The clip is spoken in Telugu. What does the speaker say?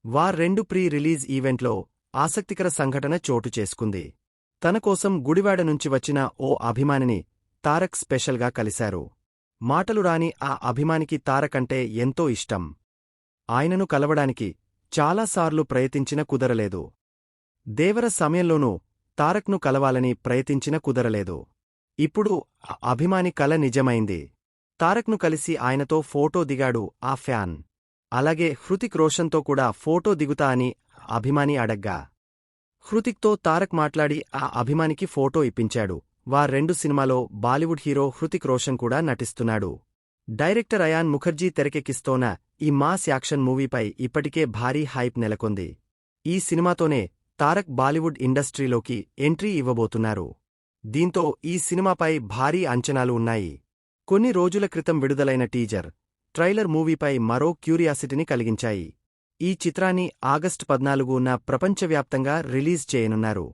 వార్ 2 ప్రీ రిలీజ్ ఈవెంట్లో ఆసక్తికర సంఘటన చోటు చేసుకుంది. తన కోసం గుడివాడ నుంచి వచ్చిన ఓ అభిమానిని తారక్ స్పెషల్గా కలిశారు. మాటలు రాని ఆ అభిమానికి తారక్ అంటే ఎంతో ఇష్టం. ఆయనను కలవడానికి చాలాసార్లు ప్రయత్నించిన కుదరలేదు. దేవర సమయంలోనూ తారక్ను కలవాలని ప్రయత్నించిన కుదరలేదు. ఇప్పుడు ఆ అభిమాని కల నిజమైంది. తారక్ను కలిసి ఆయనతో ఫోటో దిగాడు ఆ ఫ్యాన్. అలాగే హృతిక్ రోషన్తో కూడా ఫోటో దిగుతా అని అభిమాని అడగ్గా హృతిక్తో తారక్ మాట్లాడి ఆ అభిమానికి ఫోటో ఇప్పించాడు. వార్ 2 సినిమాలో బాలీవుడ్ హీరో హృతిక్ రోషన్ కూడా నటిస్తున్నాడు. డైరెక్టర్ అయాన్ ముఖర్జీ తెరకెక్కిస్తోన్న ఈ మాస్ యాక్షన్ మూవీపై ఇప్పటికే భారీ హైప్ నెలకొంది. ఈ సినిమాతోనే తారక్ బాలీవుడ్ ఇండస్ట్రీలోకి ఎంట్రీ ఇవ్వబోతున్నారు. దీంతో ఈ సినిమాపై భారీ అంచనాలు ఉన్నాయి. కొన్ని రోజుల క్రితం విడుదలైన టీజర్, ట్రైలర్ మూవీపై మరో క్యూరియాసిటీని కలిగించాయి. ఈ చిత్రాన్ని ఆగస్టు 14న ప్రపంచవ్యాప్తంగా రిలీజ్ చేయనున్నారు.